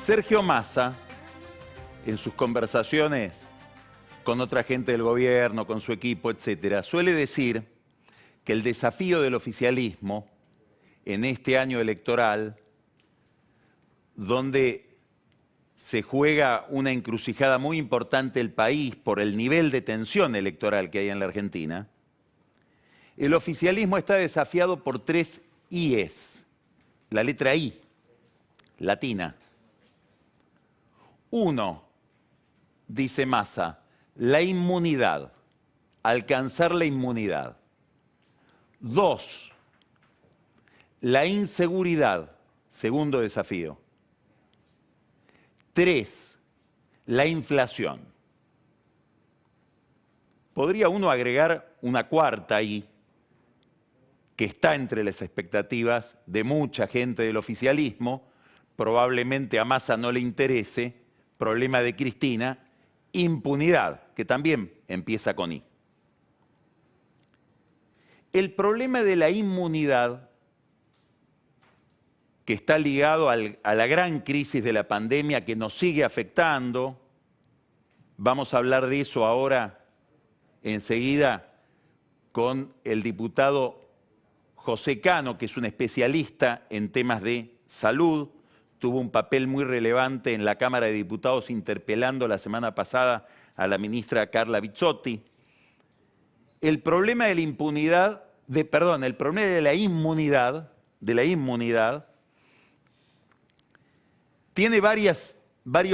Sergio Massa, en sus conversaciones con otra gente del gobierno, con su equipo, etcétera, suele decir que el desafío del oficialismo en este año electoral, donde se juega una encrucijada muy importante el país por el nivel de tensión electoral que hay en la Argentina, el oficialismo está desafiado por 3 IES, la letra I, latina. 1, dice Massa, la inmunidad, alcanzar la inmunidad. 2, la inseguridad, segundo desafío. 3, la inflación. Podría uno agregar una cuarta I, que está entre las expectativas de mucha gente del oficialismo, probablemente a Massa no le interese, problema de Cristina, impunidad, que también empieza con I. El problema de la inmunidad, que está ligado a la gran crisis de la pandemia que nos sigue afectando, vamos a hablar de eso ahora enseguida con el diputado José Cano, que es un especialista en temas de salud, tuvo un papel muy relevante en la Cámara de Diputados interpelando la semana pasada a la ministra Carla Bizzotti. El problema de la impunidad, el problema de la inmunidad, tiene varios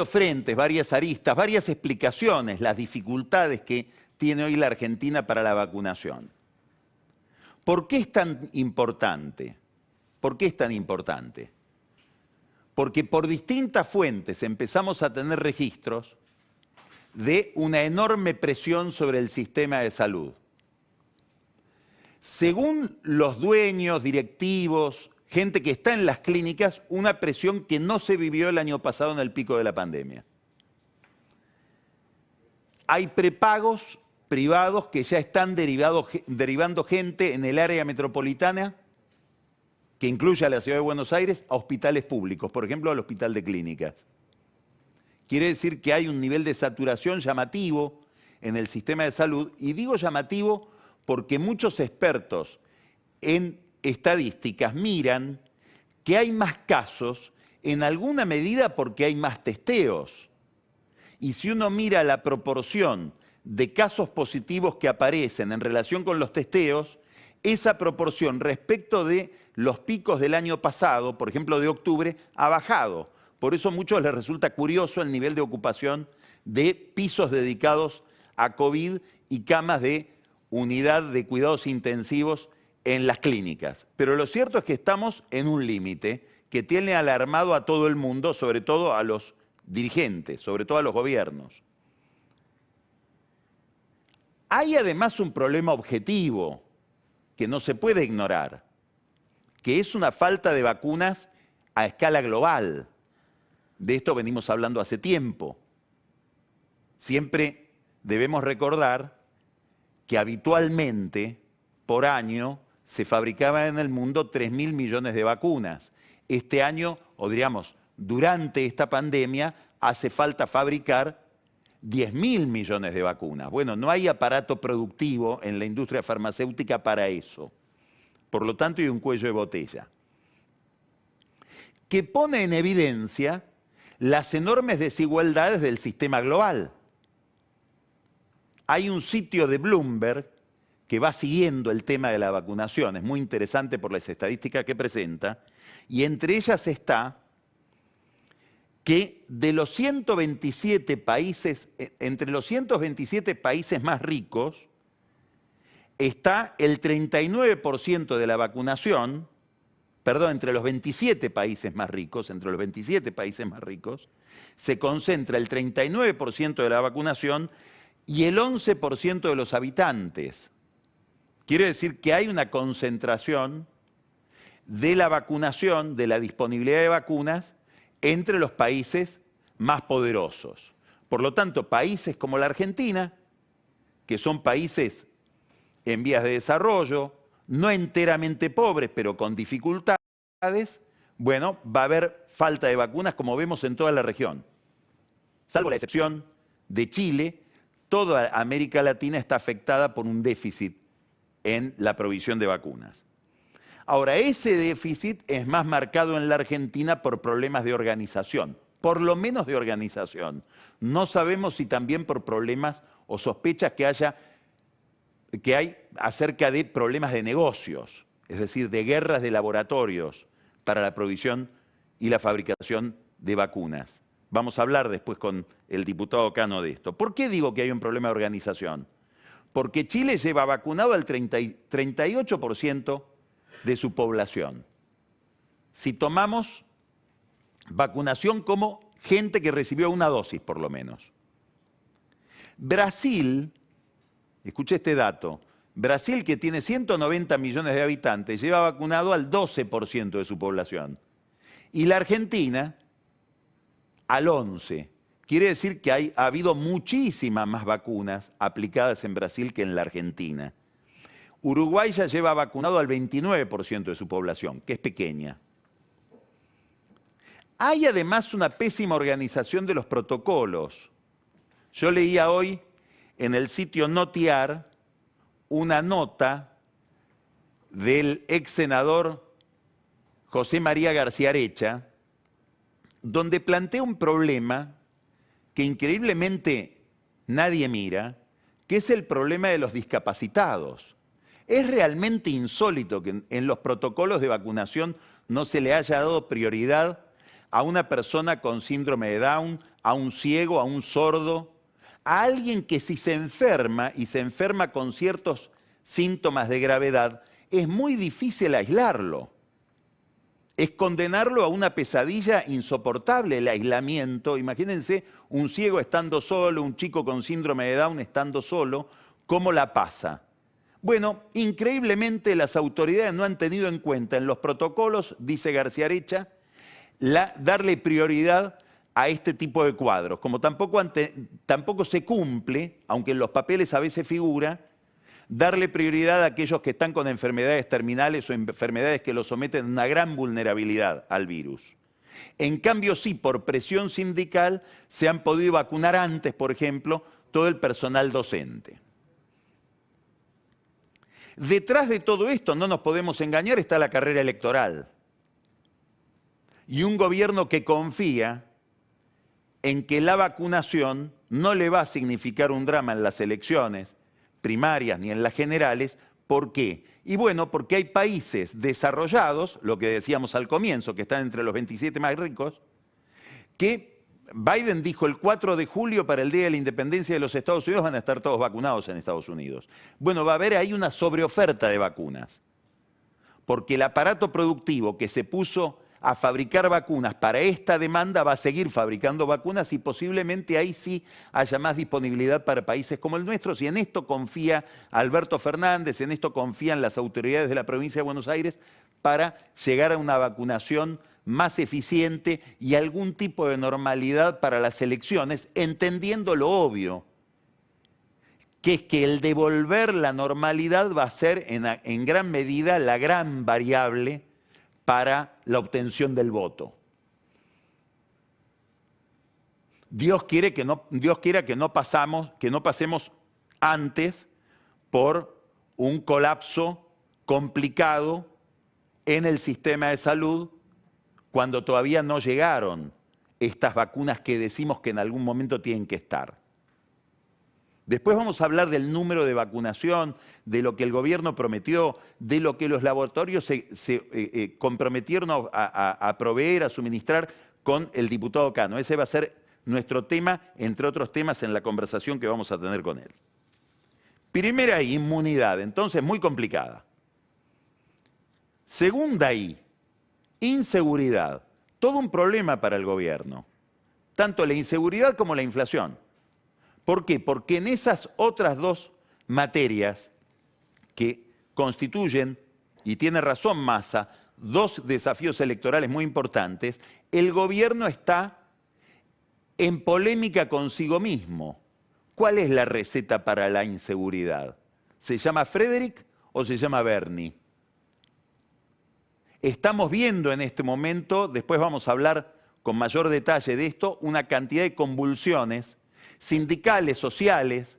frentes, varias aristas, varias explicaciones, las dificultades que tiene hoy la Argentina para la vacunación. ¿Por qué es tan importante? ¿Por qué es tan importante? Porque por distintas fuentes empezamos a tener registros de una enorme presión sobre el sistema de salud. Según los dueños, directivos, gente que está en las clínicas, una presión que no se vivió el año pasado en el pico de la pandemia. Hay prepagos privados que ya están derivando gente en el área metropolitana, que incluye a la ciudad de Buenos Aires, a hospitales públicos, por ejemplo, al Hospital de Clínicas. Quiere decir que hay un nivel de saturación llamativo en el sistema de salud, y digo llamativo porque muchos expertos en estadísticas miran que hay más casos, en alguna medida porque hay más testeos. Y si uno mira la proporción de casos positivos que aparecen en relación con los testeos, esa proporción respecto de los picos del año pasado, por ejemplo de octubre, ha bajado. Por eso a muchos les resulta curioso el nivel de ocupación de pisos dedicados a COVID y camas de unidad de cuidados intensivos en las clínicas. Pero lo cierto es que estamos en un límite que tiene alarmado a todo el mundo, sobre todo a los dirigentes, sobre todo a los gobiernos. Hay además un problema objetivo que no se puede ignorar, que es una falta de vacunas a escala global. De esto venimos hablando hace tiempo. Siempre debemos recordar que habitualmente, por año, se fabricaban en el mundo 3.000 millones de vacunas. Este año, o diríamos, durante esta pandemia, hace falta fabricar 10.000 millones de vacunas. Bueno, no hay aparato productivo en la industria farmacéutica para eso. Por lo tanto, hay un cuello de botella que pone en evidencia las enormes desigualdades del sistema global. Hay un sitio de Bloomberg que va siguiendo el tema de la vacunación, es muy interesante por las estadísticas que presenta, y entre ellas está que de los 127 países, entre los 127 países más ricos, está el 39% de la vacunación, entre los 27 países más ricos, se concentra el 39% de la vacunación y el 11% de los habitantes. Quiere decir que hay una concentración de la vacunación, de la disponibilidad de vacunas, entre los países más poderosos. Por lo tanto, países como la Argentina, que son países en vías de desarrollo, no enteramente pobres, pero con dificultades, bueno, va a haber falta de vacunas como vemos en toda la región. Salvo la excepción de Chile, toda América Latina está afectada por un déficit en la provisión de vacunas. Ahora, ese déficit es más marcado en la Argentina por problemas de organización, por lo menos de organización. No sabemos si también por problemas o sospechas que hay acerca de problemas de negocios, es decir, de guerras de laboratorios para la provisión y la fabricación de vacunas. Vamos a hablar después con el diputado Cano de esto. ¿Por qué digo que hay un problema de organización? Porque Chile lleva vacunado al 38% de su población. Si tomamos vacunación como gente que recibió una dosis por lo menos. Brasil, escuche este dato, Brasil, que tiene 190 millones de habitantes, lleva vacunado al 12% de su población. Y la Argentina al 11%. Quiere decir que ha habido muchísimas más vacunas aplicadas en Brasil que en la Argentina. Uruguay ya lleva vacunado al 29% de su población, que es pequeña. Hay además una pésima organización de los protocolos. Yo leía hoy en el sitio Notiar una nota del ex senador José María Garciarecha, donde plantea un problema que increíblemente nadie mira, que es el problema de los discapacitados. Es realmente insólito que en los protocolos de vacunación no se le haya dado prioridad a una persona con síndrome de Down, a un ciego, a un sordo, a alguien que si se enferma y se enferma con ciertos síntomas de gravedad, es muy difícil aislarlo. Es condenarlo a una pesadilla insoportable el aislamiento. Imagínense un ciego estando solo, un chico con síndrome de Down estando solo, ¿cómo la pasa? Bueno, increíblemente las autoridades no han tenido en cuenta en los protocolos, dice Garciarecha, darle prioridad a este tipo de cuadros. Como tampoco se cumple, aunque en los papeles a veces figura, darle prioridad a aquellos que están con enfermedades terminales o enfermedades que los someten a una gran vulnerabilidad al virus. En cambio, sí, por presión sindical se han podido vacunar antes, por ejemplo, todo el personal docente. Detrás de todo esto, no nos podemos engañar, está la carrera electoral. Y un gobierno que confía en que la vacunación no le va a significar un drama en las elecciones primarias ni en las generales. ¿Por qué? Y bueno, porque hay países desarrollados, lo que decíamos al comienzo, que están entre los 27 más ricos, que Biden dijo el 4 de julio para el Día de la Independencia de los Estados Unidos van a estar todos vacunados en Estados Unidos. Bueno, va a haber ahí una sobreoferta de vacunas, porque el aparato productivo que se puso a fabricar vacunas para esta demanda va a seguir fabricando vacunas y posiblemente ahí sí haya más disponibilidad para países como el nuestro. Si en esto confía Alberto Fernández, en esto confían las autoridades de la provincia de Buenos Aires para llegar a una vacunación más eficiente y algún tipo de normalidad para las elecciones, entendiendo lo obvio, que es que el devolver la normalidad va a ser en gran medida la gran variable para la obtención del voto. Dios quiera que no pasemos antes por un colapso complicado en el sistema de salud cuando todavía no llegaron estas vacunas que decimos que en algún momento tienen que estar. Después vamos a hablar del número de vacunación, de lo que el gobierno prometió, de lo que los laboratorios se comprometieron a proveer, a suministrar con el diputado Cano. Ese va a ser nuestro tema, entre otros temas, en la conversación que vamos a tener con él. Primera I, inmunidad, entonces muy complicada. Segunda I, inseguridad, todo un problema para el gobierno, tanto la inseguridad como la inflación. ¿Por qué? Porque en esas otras dos materias que constituyen, y tiene razón Massa, dos desafíos electorales muy importantes, el gobierno está en polémica consigo mismo. ¿Cuál es la receta para la inseguridad? ¿Se llama Frederick o se llama Bernie? Estamos viendo en este momento, después vamos a hablar con mayor detalle de esto, una cantidad de convulsiones sindicales, sociales,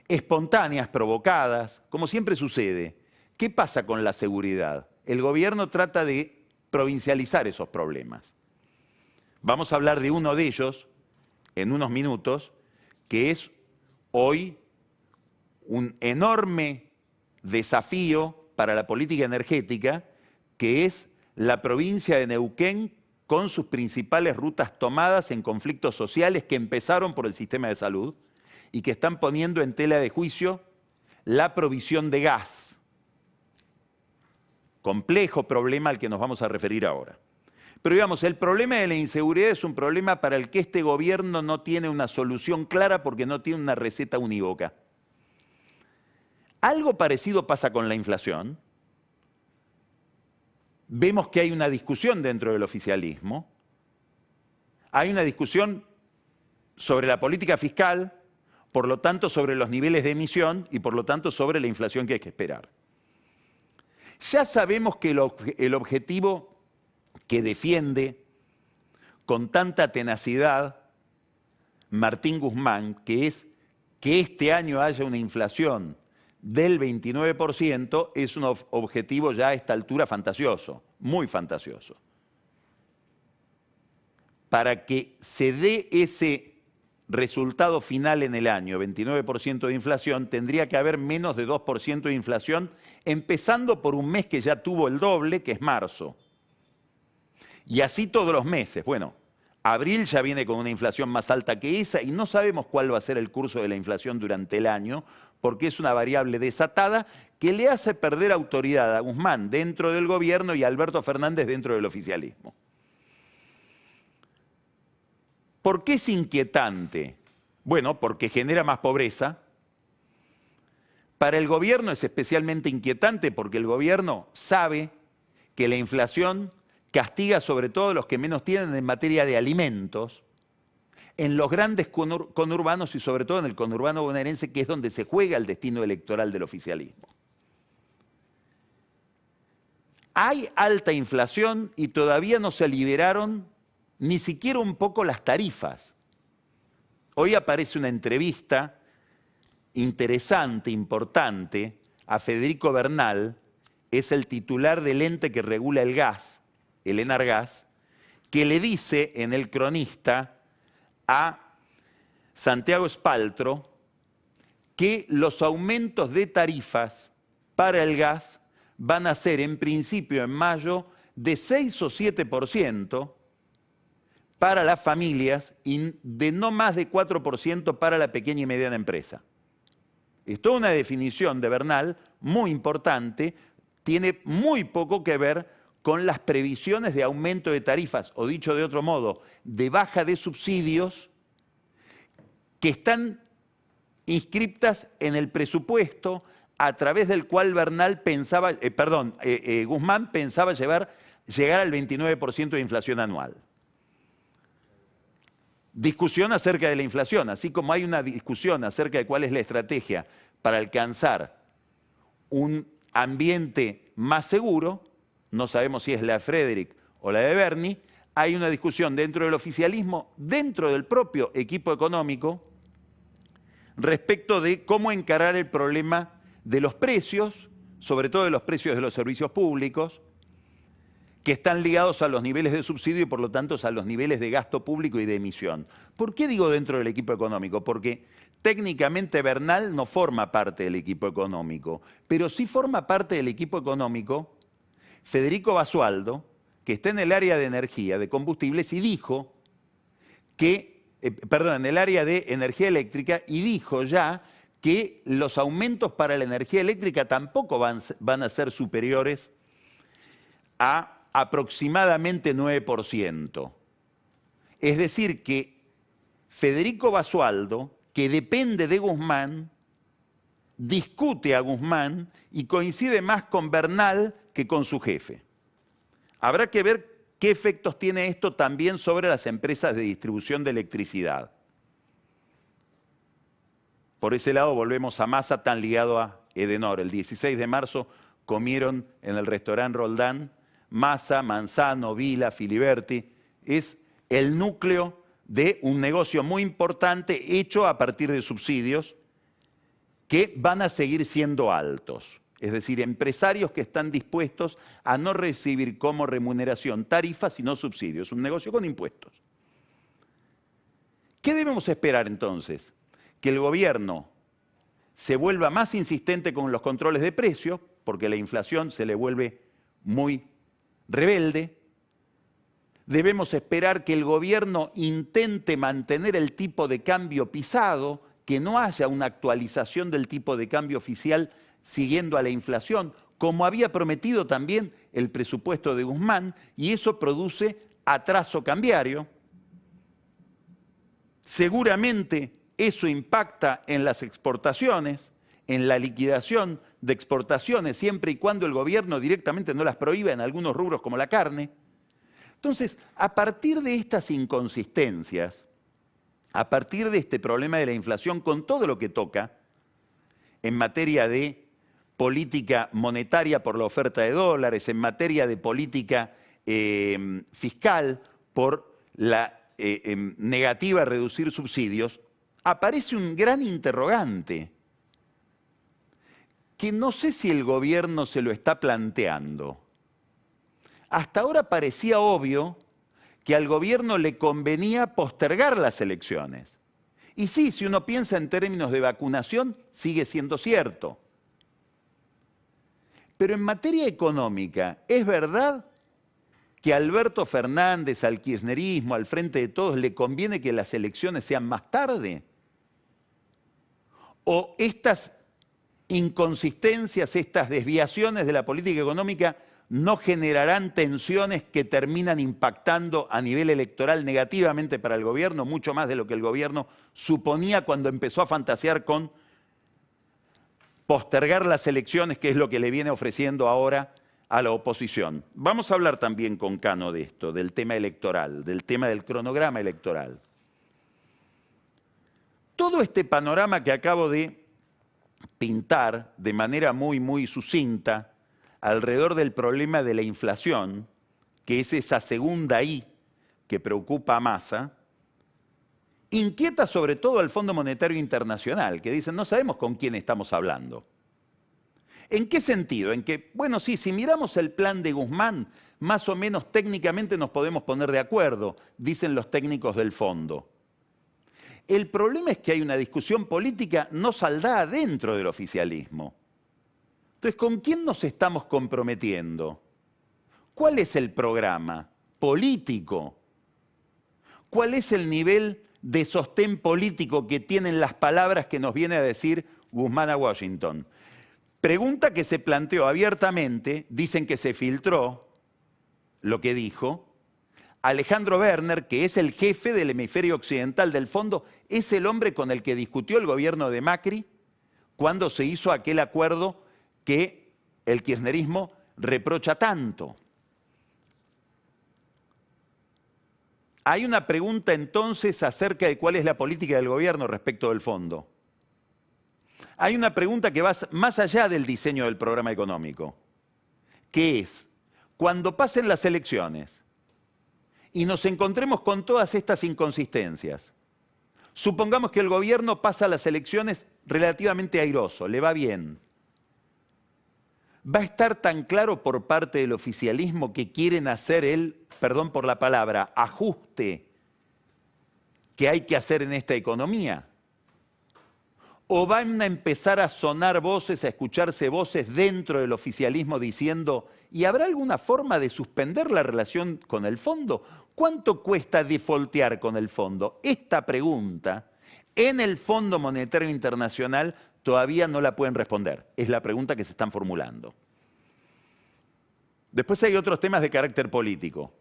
espontáneas, provocadas, como siempre sucede. ¿Qué pasa con la seguridad? El gobierno trata de provincializar esos problemas. Vamos a hablar de uno de ellos en unos minutos, que es hoy un enorme desafío para la política energética, que es la provincia de Neuquén con sus principales rutas tomadas en conflictos sociales que empezaron por el sistema de salud y que están poniendo en tela de juicio la provisión de gas. Complejo problema al que nos vamos a referir ahora. Pero digamos, el problema de la inseguridad es un problema para el que este gobierno no tiene una solución clara porque no tiene una receta unívoca. Algo parecido pasa con la inflación. Vemos que hay una discusión dentro del oficialismo. Hay una discusión sobre la política fiscal, por lo tanto sobre los niveles de emisión y por lo tanto sobre la inflación que hay que esperar. Ya sabemos que el objetivo que defiende con tanta tenacidad Martín Guzmán, que es que este año haya una inflación del 29%, es un objetivo ya a esta altura fantasioso, muy fantasioso. Para que se dé ese resultado final en el año, 29% de inflación, tendría que haber menos de 2% de inflación, empezando por un mes que ya tuvo el doble, que es marzo. Y así todos los meses. Bueno, abril ya viene con una inflación más alta que esa y no sabemos cuál va a ser el curso de la inflación durante el año, porque es una variable desatada que le hace perder autoridad a Guzmán dentro del gobierno y a Alberto Fernández dentro del oficialismo. ¿Por qué es inquietante? Bueno, porque genera más pobreza. Para el gobierno es especialmente inquietante porque el gobierno sabe que la inflación castiga sobre todo a los que menos tienen en materia de alimentos, en los grandes conurbanos y sobre todo en el conurbano bonaerense, que es donde se juega el destino electoral del oficialismo. Hay alta inflación y todavía no se liberaron ni siquiera un poco las tarifas. Hoy aparece una entrevista interesante, importante, a Federico Bernal, es el titular del ente que regula el gas, el Enargas, que le dice en El Cronista a Santiago Espaltro que los aumentos de tarifas para el gas van a ser en principio en mayo de 6 o 7% para las familias y de no más de 4% para la pequeña y mediana empresa. Es toda una definición de Bernal muy importante, tiene muy poco que ver con las previsiones de aumento de tarifas, o dicho de otro modo, de baja de subsidios que están inscriptas en el presupuesto a través del cual Guzmán pensaba llegar al 29% de inflación anual. Discusión acerca de la inflación, así como hay una discusión acerca de cuál es la estrategia para alcanzar un ambiente más seguro, no sabemos si es la de Frederick o la de Bernie, hay una discusión dentro del oficialismo, dentro del propio equipo económico, respecto de cómo encarar el problema de los precios, sobre todo de los precios de los servicios públicos, que están ligados a los niveles de subsidio y por lo tanto a los niveles de gasto público y de emisión. ¿Por qué digo dentro del equipo económico? Porque técnicamente Bernal no forma parte del equipo económico, pero sí forma parte del equipo económico Federico Basualdo, que está en el área de energía, de combustibles, y dijo que, en el área de energía eléctrica, y dijo ya que los aumentos para la energía eléctrica tampoco van a ser superiores a aproximadamente 9%. Es decir, que Federico Basualdo, que depende de Guzmán, discute a Guzmán y coincide más con Bernal que con su jefe. Habrá que ver qué efectos tiene esto también sobre las empresas de distribución de electricidad. Por ese lado volvemos a Massa, tan ligado a Edenor. El 16 de marzo comieron en el restaurante Roldán Massa, Manzano, Vila, Filiberti. Es el núcleo de un negocio muy importante hecho a partir de subsidios que van a seguir siendo altos. Es decir, empresarios que están dispuestos a no recibir como remuneración tarifas, sino subsidios. Un negocio con impuestos. ¿Qué debemos esperar entonces? Que el gobierno se vuelva más insistente con los controles de precios, porque la inflación se le vuelve muy rebelde. Debemos esperar que el gobierno intente mantener el tipo de cambio pisado, que no haya una actualización del tipo de cambio oficial siguiendo a la inflación, como había prometido también el presupuesto de Guzmán, y eso produce atraso cambiario. Seguramente eso impacta en las exportaciones, en la liquidación de exportaciones, siempre y cuando el gobierno directamente no las prohíba en algunos rubros como la carne. Entonces, a partir de estas inconsistencias, a partir de este problema de la inflación con todo lo que toca, en materia de política monetaria por la oferta de dólares, en materia de política fiscal por la negativa a reducir subsidios, aparece un gran interrogante que no sé si el gobierno se lo está planteando. Hasta ahora parecía obvio que al gobierno le convenía postergar las elecciones. Y sí, si uno piensa en términos de vacunación, sigue siendo cierto. Pero en materia económica, ¿es verdad que a Alberto Fernández, al kirchnerismo, al Frente de Todos, le conviene que las elecciones sean más tarde? ¿O estas inconsistencias, estas desviaciones de la política económica no generarán tensiones que terminan impactando a nivel electoral negativamente para el gobierno, mucho más de lo que el gobierno suponía cuando empezó a fantasear con postergar las elecciones, que es lo que le viene ofreciendo ahora a la oposición? Vamos a hablar también con Cano de esto, del tema electoral, del tema del cronograma electoral. Todo este panorama que acabo de pintar de manera muy sucinta alrededor del problema de la inflación, que es esa segunda I que preocupa a Massa, inquieta sobre todo al Fondo Monetario Internacional, que dicen, no sabemos con quién estamos hablando. ¿En qué sentido? En que, bueno, sí, si miramos el plan de Guzmán, más o menos técnicamente nos podemos poner de acuerdo, dicen los técnicos del fondo. El problema es que hay una discusión política no saldada dentro del oficialismo. Entonces, ¿con quién nos estamos comprometiendo? ¿Cuál es el programa político? ¿Cuál es el nivel de sostén político que tienen las palabras que nos viene a decir Guzmán a Washington? Pregunta que se planteó abiertamente, dicen que se filtró lo que dijo. Alejandro Werner, que es el jefe del hemisferio occidental del fondo, es el hombre con el que discutió el gobierno de Macri cuando se hizo aquel acuerdo que el kirchnerismo reprocha tanto. Hay una pregunta entonces acerca de cuál es la política del gobierno respecto del fondo. Hay una pregunta que va más allá del diseño del programa económico, que es, cuando pasen las elecciones y nos encontremos con todas estas inconsistencias, supongamos que el gobierno pasa las elecciones relativamente airoso, le va bien. ¿Va a estar tan claro por parte del oficialismo que quieren hacer el, perdón por la palabra, ajuste que hay que hacer en esta economía? ¿O van a empezar a sonar voces, a escucharse voces dentro del oficialismo diciendo, ¿y habrá alguna forma de suspender la relación con el fondo? ¿Cuánto cuesta defaultear con el fondo? Esta pregunta, en el Fondo Monetario Internacional, todavía no la pueden responder. Es la pregunta que se están formulando. Después hay otros temas de carácter político.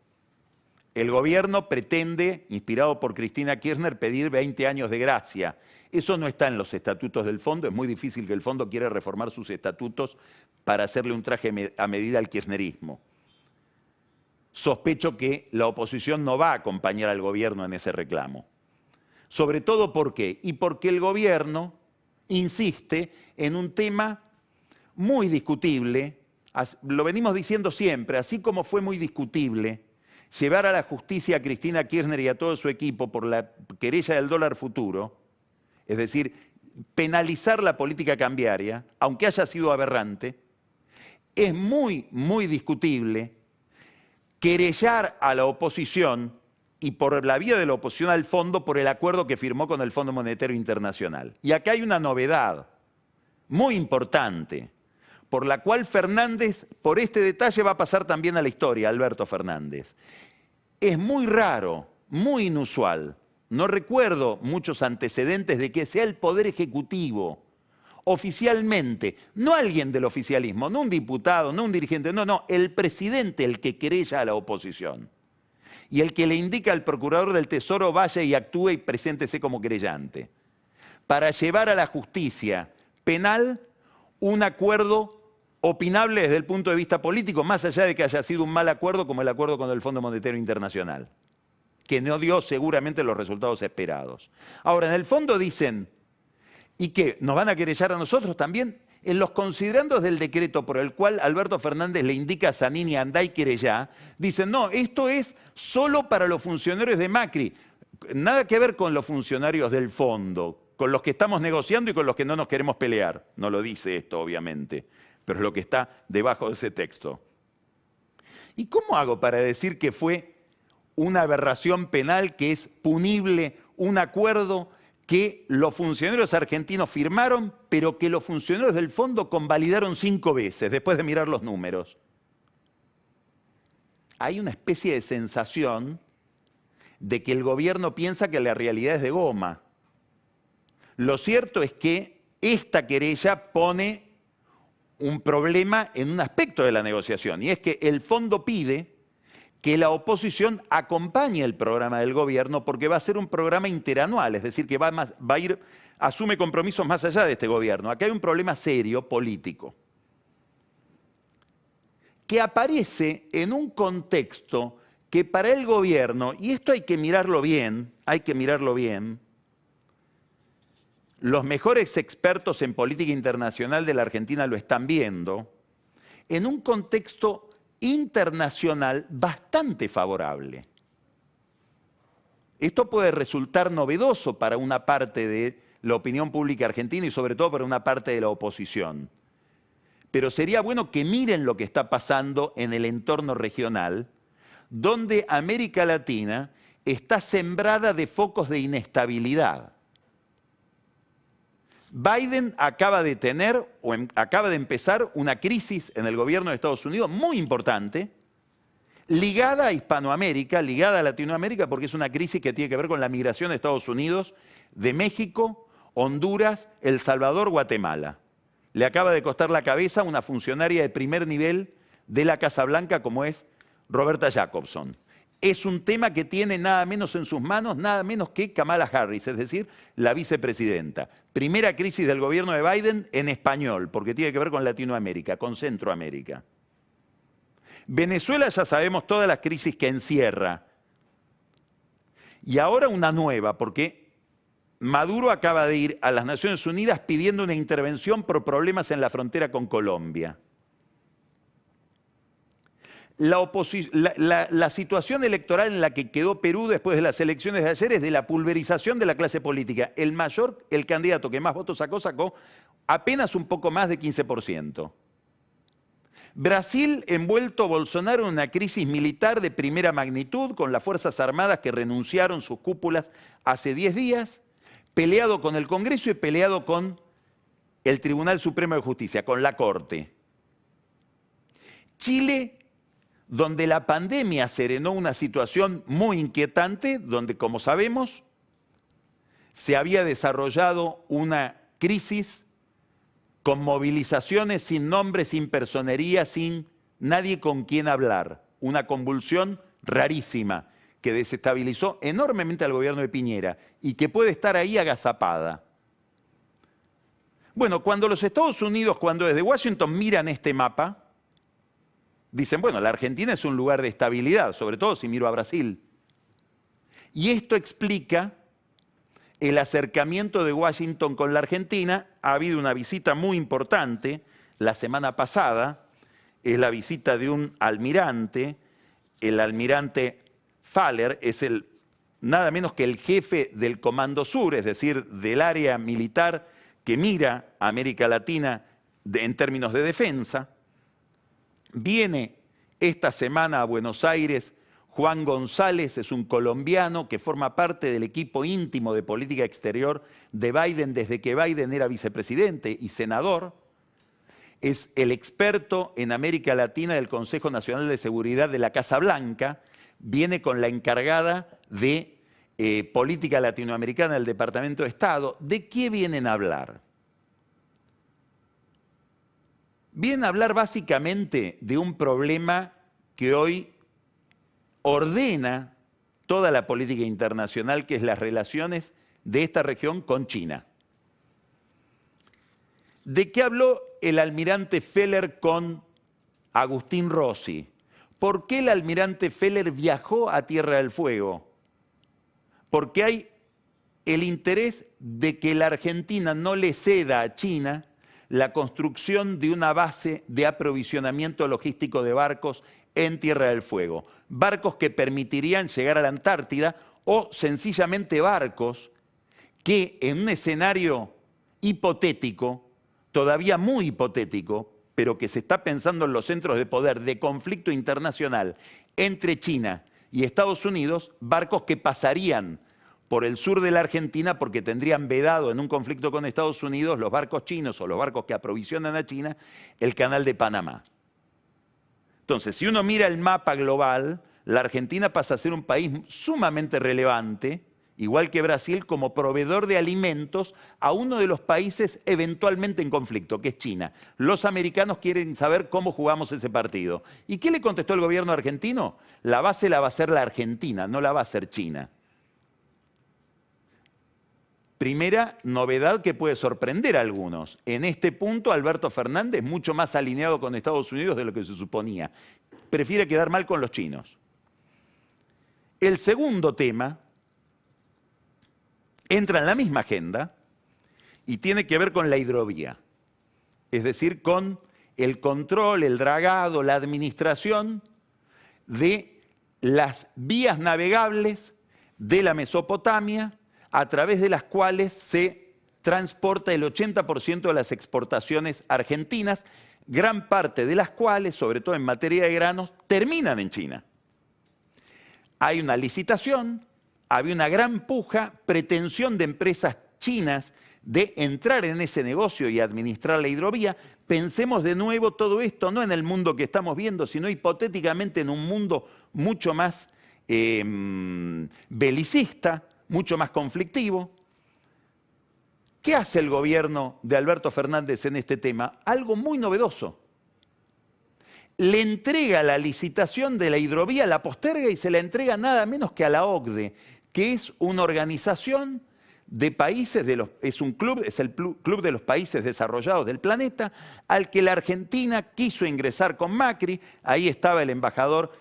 El gobierno pretende, inspirado por Cristina Kirchner, pedir 20 años de gracia. Eso no está en los estatutos del fondo. Es muy difícil que el fondo quiera reformar sus estatutos para hacerle un traje a medida al kirchnerismo. Sospecho que la oposición no va a acompañar al gobierno en ese reclamo. Sobre todo, ¿por qué? Y porque el gobierno insiste en un tema muy discutible, lo venimos diciendo siempre, así como fue muy discutible llevar a la justicia a Cristina Kirchner y a todo su equipo por la querella del dólar futuro, es decir, penalizar la política cambiaria, aunque haya sido aberrante, es muy, muy discutible querellar a la oposición y por la vía de la oposición al fondo por el acuerdo que firmó con el Fondo Monetario Internacional. Y acá hay una novedad muy importante, por la cual Fernández, por este detalle, va a pasar también a la historia, Alberto Fernández. Es muy raro, muy inusual. No recuerdo muchos antecedentes de que sea el Poder Ejecutivo, oficialmente, no alguien del oficialismo, no un diputado, no un dirigente, no, el presidente el que querella a la oposición. Y el que le indica al procurador del Tesoro vaya y actúe y preséntese como querellante. Para llevar a la justicia penal un acuerdo opinable desde el punto de vista político, más allá de que haya sido un mal acuerdo como el acuerdo con el Fondo Monetario Internacional, que no dio seguramente los resultados esperados. Ahora, en el fondo dicen, ¿y qué? ¿Nos van a querellar a nosotros también? En los considerandos del decreto por el cual Alberto Fernández le indica a Zanini andá y querellá, dicen, no, esto es solo para los funcionarios de Macri. Nada que ver con los funcionarios del fondo, con los que estamos negociando y con los que no nos queremos pelear. No lo dice esto, obviamente, pero es lo que está debajo de ese texto. ¿Y cómo hago para decir que fue una aberración penal, que es punible un acuerdo que los funcionarios argentinos firmaron, pero que los funcionarios del fondo convalidaron 5 veces, después de mirar los números? Hay una especie de sensación de que el gobierno piensa que la realidad es de goma. Lo cierto es que esta querella pone un problema en un aspecto de la negociación, y es que el fondo pide que la oposición acompañe el programa del gobierno porque va a ser un programa interanual, es decir, que asume compromisos más allá de este gobierno. Acá hay un problema serio político que aparece en un contexto que para el gobierno, y esto hay que mirarlo bien, los mejores expertos en política internacional de la Argentina lo están viendo, en un contexto internacional bastante favorable. Esto puede resultar novedoso para una parte de la opinión pública argentina y sobre todo para una parte de la oposición. Pero sería bueno que miren lo que está pasando en el entorno regional, donde América Latina está sembrada de focos de inestabilidad. Biden acaba de tener, acaba de empezar una crisis en el gobierno de Estados Unidos muy importante, ligada a Hispanoamérica, ligada a Latinoamérica, porque es una crisis que tiene que ver con la migración de Estados Unidos, de México, Honduras, El Salvador, Guatemala. Le acaba de costar la cabeza a una funcionaria de primer nivel de la Casa Blanca como es Roberta Jacobson. Es un tema que tiene nada menos en sus manos, nada menos que Kamala Harris, es decir, la vicepresidenta. Primera crisis del gobierno de Biden en español, porque tiene que ver con Latinoamérica, con Centroamérica. Venezuela ya sabemos todas las crisis que encierra. Y ahora una nueva, porque Maduro acaba de ir a las Naciones Unidas pidiendo una intervención por problemas en la frontera con Colombia. La situación electoral en la que quedó Perú después de las elecciones de ayer es de la pulverización de la clase política. El candidato que más votos sacó apenas un poco más de 15%. Brasil envuelto Bolsonaro en una crisis militar de primera magnitud con las Fuerzas Armadas que renunciaron sus cúpulas hace 10 días, peleado con el Congreso y peleado con el Tribunal Supremo de Justicia, con la Corte. Chile, donde la pandemia serenó una situación muy inquietante, donde, como sabemos, se había desarrollado una crisis con movilizaciones sin nombre, sin personería, sin nadie con quien hablar. Una convulsión rarísima que desestabilizó enormemente al gobierno de Piñera y que puede estar ahí agazapada. Bueno, cuando los Estados Unidos, cuando desde Washington miran este mapa, dicen, bueno, la Argentina es un lugar de estabilidad, sobre todo si miro a Brasil. Y esto explica el acercamiento de Washington con la Argentina. Ha habido una visita muy importante la semana pasada, es la visita de un almirante el almirante Faller es nada menos que el jefe del Comando Sur, es decir, del área militar que mira a América Latina en términos de defensa. Viene esta semana a Buenos Aires Juan González, es un colombiano que forma parte del equipo íntimo de política exterior de Biden desde que Biden era vicepresidente y senador. Es el experto en América Latina del Consejo Nacional de Seguridad de la Casa Blanca. Viene con la encargada de política latinoamericana del Departamento de Estado. ¿De qué vienen a hablar? Vienen a hablar básicamente de un problema que hoy ordena toda la política internacional, que es las relaciones de esta región con China. ¿De qué habló el almirante Feller con Agustín Rossi? ¿Por qué el almirante Feller viajó a Tierra del Fuego? Porque hay el interés de que la Argentina no le ceda a China la construcción de una base de aprovisionamiento logístico de barcos en Tierra del Fuego. Barcos que permitirían llegar a la Antártida o sencillamente barcos que en un escenario hipotético, todavía muy hipotético, pero que se está pensando en los centros de poder de conflicto internacional entre China y Estados Unidos, barcos que pasarían por el sur de la Argentina porque tendrían vedado en un conflicto con Estados Unidos los barcos chinos o los barcos que aprovisionan a China el canal de Panamá. Entonces, si uno mira el mapa global, la Argentina pasa a ser un país sumamente relevante, igual que Brasil, como proveedor de alimentos a uno de los países eventualmente en conflicto, que es China. Los americanos quieren saber cómo jugamos ese partido. ¿Y qué le contestó el gobierno argentino? La base la va a hacer la Argentina, no la va a hacer China. Primera novedad que puede sorprender a algunos. En este punto, Alberto Fernández, mucho más alineado con Estados Unidos de lo que se suponía. Prefiere quedar mal con los chinos. El segundo tema entra en la misma agenda y tiene que ver con la hidrovía. Es decir, con el control, el dragado, la administración de las vías navegables de la Mesopotamia, a través de las cuales se transporta el 80% de las exportaciones argentinas, gran parte de las cuales, sobre todo en materia de granos, terminan en China. Hay una licitación, había una gran puja, pretensión de empresas chinas de entrar en ese negocio y administrar la hidrovía. Pensemos de nuevo todo esto, no en el mundo que estamos viendo, sino hipotéticamente en un mundo mucho más belicista, mucho más conflictivo. ¿Qué hace el gobierno de Alberto Fernández en este tema? Algo muy novedoso. Le entrega la licitación de la hidrovía, la posterga y se la entrega nada menos que a la OCDE, que es una organización de países, es un club, es el club de los países desarrollados del planeta, al que la Argentina quiso ingresar con Macri. Ahí estaba el embajador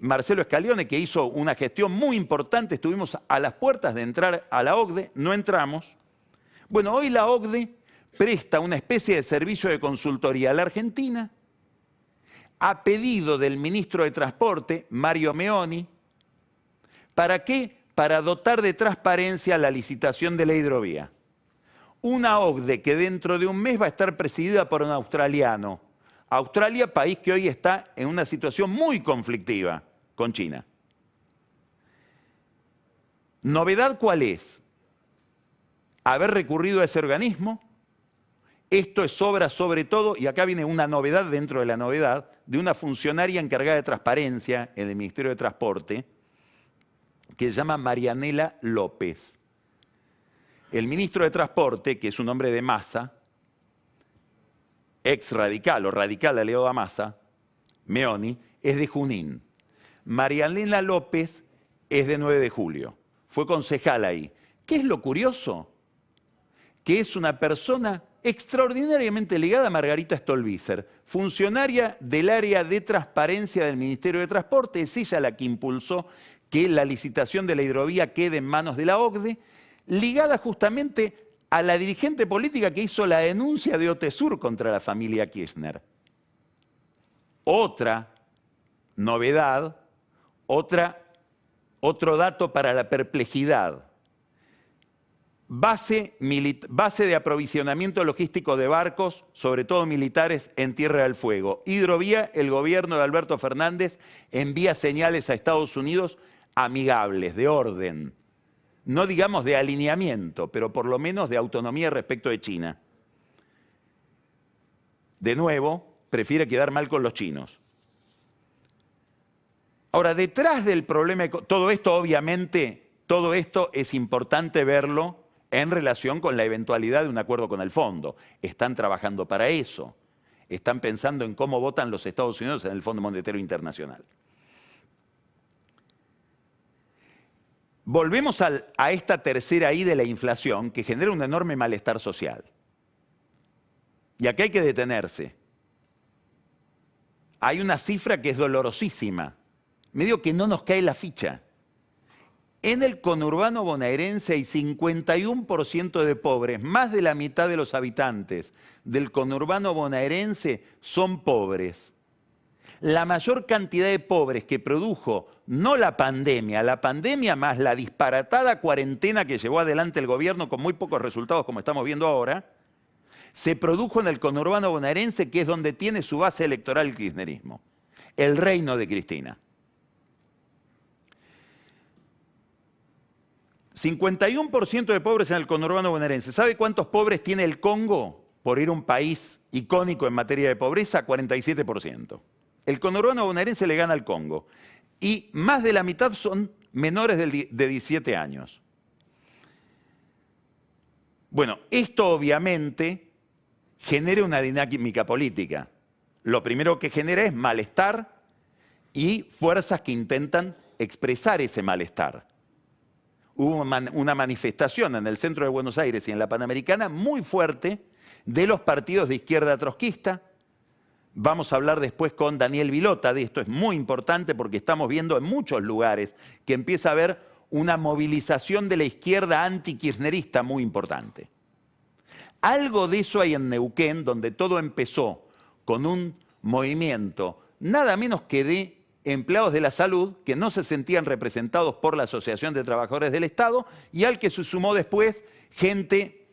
Marcelo Scaglione, que hizo una gestión muy importante. Estuvimos a las puertas de entrar a la OCDE, no entramos. Bueno, hoy la OCDE presta una especie de servicio de consultoría a la Argentina, a pedido del ministro de Transporte, Mario Meoni. ¿Para qué? Para dotar de transparencia la licitación de la hidrovía. Una OCDE que dentro de un mes va a estar presidida por un australiano. Australia, país que hoy está en una situación muy conflictiva con China. ¿Novedad cuál es? Haber recurrido a ese organismo. Esto es obra sobre todo, y acá viene una novedad dentro de la novedad, de una funcionaria encargada de transparencia en el Ministerio de Transporte, que se llama Marianela López. El ministro de Transporte, que es un hombre de Massa, ex radical o radical aliado a Massa, Meoni, es de Junín. Marianela López es de 9 de julio. Fue concejal ahí. ¿Qué es lo curioso? Que es una persona extraordinariamente ligada a Margarita Stolbizer, funcionaria del área de transparencia del Ministerio de Transporte. Es ella la que impulsó que la licitación de la hidrovía quede en manos de la OCDE, ligada justamente a la dirigente política que hizo la denuncia de OTESUR contra la familia Kirchner. Otra novedad, otro dato para la perplejidad. Base de aprovisionamiento logístico de barcos, sobre todo militares, en Tierra del Fuego. Hidrovía, el gobierno de Alberto Fernández envía señales a Estados Unidos amigables, de orden. No digamos de alineamiento, pero por lo menos de autonomía respecto de China. De nuevo, prefiere quedar mal con los chinos. Ahora, detrás del problema, todo esto obviamente, todo esto es importante verlo en relación con la eventualidad de un acuerdo con el fondo. Están trabajando para eso. Están pensando en cómo votan los Estados Unidos en el Fondo Monetario Internacional. Volvemos a esta tercera I de la inflación, que genera un enorme malestar social. Y aquí hay que detenerse. Hay una cifra que es dolorosísima. Medio que no nos cae la ficha. En el conurbano bonaerense hay 51% de pobres, más de la mitad de los habitantes del conurbano bonaerense son pobres. La mayor cantidad de pobres que produjo no la pandemia más la disparatada cuarentena que llevó adelante el gobierno con muy pocos resultados como estamos viendo ahora, se produjo en el conurbano bonaerense, que es donde tiene su base electoral el kirchnerismo, el reino de Cristina. 51% de pobres en el conurbano bonaerense. ¿Sabe cuántos pobres tiene el Congo? Por ir a un país icónico en materia de pobreza, 47%. El conurbano bonaerense le gana al Congo. Y más de la mitad son menores de 17 años. Bueno, esto obviamente genera una dinámica política. Lo primero que genera es malestar y fuerzas que intentan expresar ese malestar. Hubo una manifestación en el centro de Buenos Aires y en la Panamericana muy fuerte de los partidos de izquierda trotskista. Vamos a hablar después con Daniel Vilota de esto, es muy importante porque estamos viendo en muchos lugares que empieza a haber una movilización de la izquierda antikirchnerista muy importante. Algo de eso hay en Neuquén, donde todo empezó con un movimiento nada menos que de empleados de la salud que no se sentían representados por la Asociación de Trabajadores del Estado y al que se sumó después gente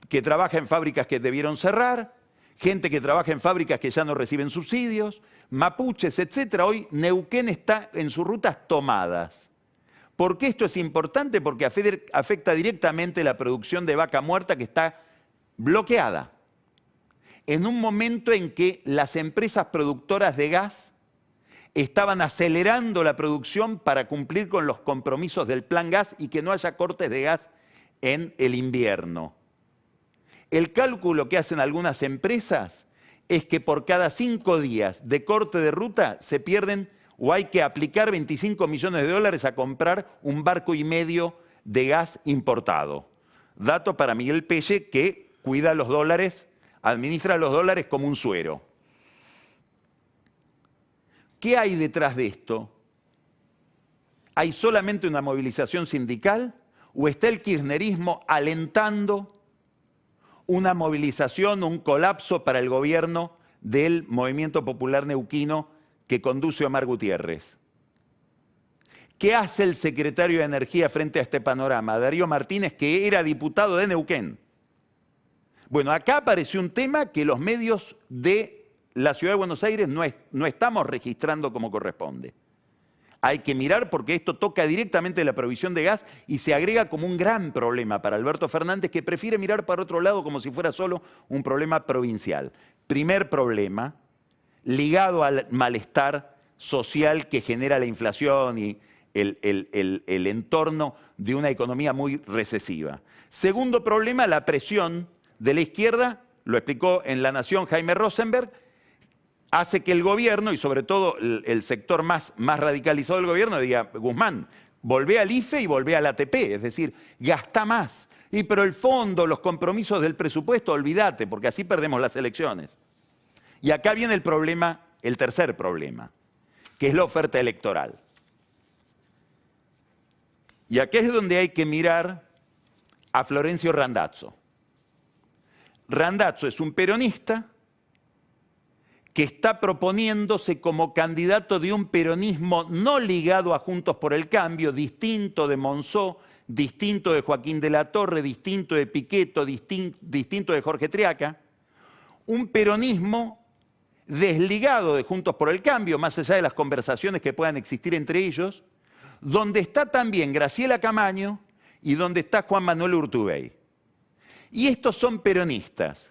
que trabaja en fábricas que debieron cerrar, gente que trabaja en fábricas que ya no reciben subsidios, mapuches, etc. Hoy Neuquén está en sus rutas tomadas. ¿Por qué esto es importante? Porque afecta directamente la producción de vaca muerta que está bloqueada. En un momento en que las empresas productoras de gas estaban acelerando la producción para cumplir con los compromisos del Plan Gas y que no haya cortes de gas en el invierno. El cálculo que hacen algunas empresas es que por cada 5 días de corte de ruta se pierden o hay que aplicar 25 millones de dólares a comprar un barco y medio de gas importado. Dato para Miguel Pelle, que cuida los dólares, administra los dólares como un suero. ¿Qué hay detrás de esto? ¿Hay solamente una movilización sindical o está el kirchnerismo alentando una movilización, un colapso para el gobierno del Movimiento Popular Neuquino que conduce Omar Gutiérrez? ¿Qué hace el secretario de Energía frente a este panorama? Darío Martínez, que era diputado de Neuquén. Bueno, acá apareció un tema que los medios de la Ciudad de Buenos Aires no estamos registrando como corresponde. Hay que mirar porque esto toca directamente la provisión de gas y se agrega como un gran problema para Alberto Fernández, que prefiere mirar para otro lado como si fuera solo un problema provincial. Primer problema, ligado al malestar social que genera la inflación y el entorno de una economía muy recesiva. Segundo problema, la presión de la izquierda, lo explicó en La Nación Jaime Rosenberg, hace que el gobierno, y sobre todo el sector más radicalizado del gobierno, diga: Guzmán, volvé al IFE y volvé al ATP, es decir, gasta más. Pero el fondo, los compromisos del presupuesto, olvídate, porque así perdemos las elecciones. Y acá viene el problema, el tercer problema, que es la oferta electoral. Y aquí es donde hay que mirar a Florencio Randazzo. Randazzo es un peronista que está proponiéndose como candidato de un peronismo no ligado a Juntos por el Cambio, distinto de Monzó, distinto de Joaquín de la Torre, distinto de Pichetto, distinto de Jorge Triaca, un peronismo desligado de Juntos por el Cambio, más allá de las conversaciones que puedan existir entre ellos, donde está también Graciela Camaño y donde está Juan Manuel Urtubey. Y estos son peronistas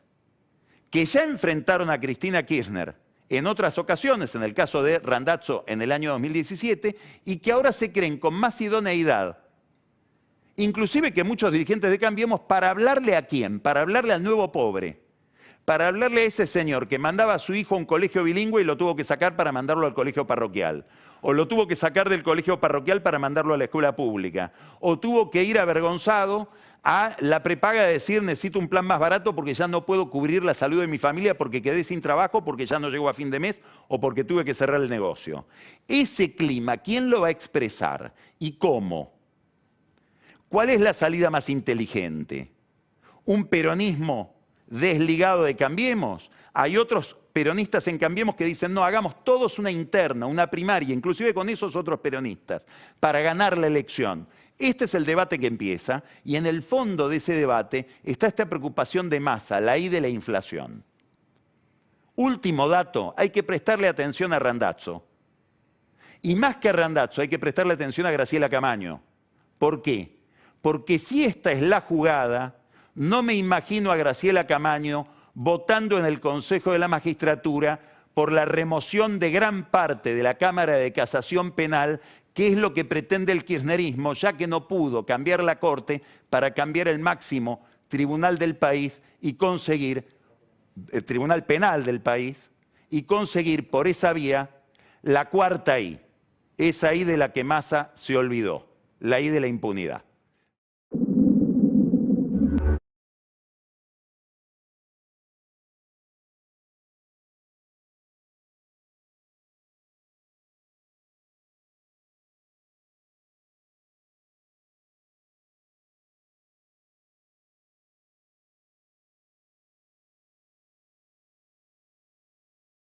que ya enfrentaron a Cristina Kirchner en otras ocasiones, en el caso de Randazzo en el año 2017, y que ahora se creen con más idoneidad, inclusive que muchos dirigentes de Cambiemos, para hablarle a quién, para hablarle al nuevo pobre, para hablarle a ese señor que mandaba a su hijo a un colegio bilingüe y lo tuvo que sacar para mandarlo al colegio parroquial, o lo tuvo que sacar del colegio parroquial para mandarlo a la escuela pública, o tuvo que ir avergonzado a la prepaga de decir necesito un plan más barato porque ya no puedo cubrir la salud de mi familia porque quedé sin trabajo, porque ya no llego a fin de mes o porque tuve que cerrar el negocio. Ese clima, ¿quién lo va a expresar y cómo? ¿Cuál es la salida más inteligente? ¿Un peronismo desligado de Cambiemos? Hay otros peronistas en Cambiemos que dicen, no, hagamos todos una interna, una primaria, inclusive con esos otros peronistas, para ganar la elección. Este es el debate que empieza, y en el fondo de ese debate está esta preocupación de masa, la I de la inflación. Último dato, hay que prestarle atención a Randazzo. Y más que a Randazzo, hay que prestarle atención a Graciela Camaño. ¿Por qué? Porque si esta es la jugada, no me imagino a Graciela Camaño votando en el Consejo de la Magistratura por la remoción de gran parte de la Cámara de Casación Penal, que es lo que pretende el kirchnerismo, ya que no pudo cambiar la Corte para cambiar el máximo tribunal del país y conseguir, el tribunal penal del país, y conseguir por esa vía la cuarta I, esa I de la que Massa se olvidó, la I de la impunidad.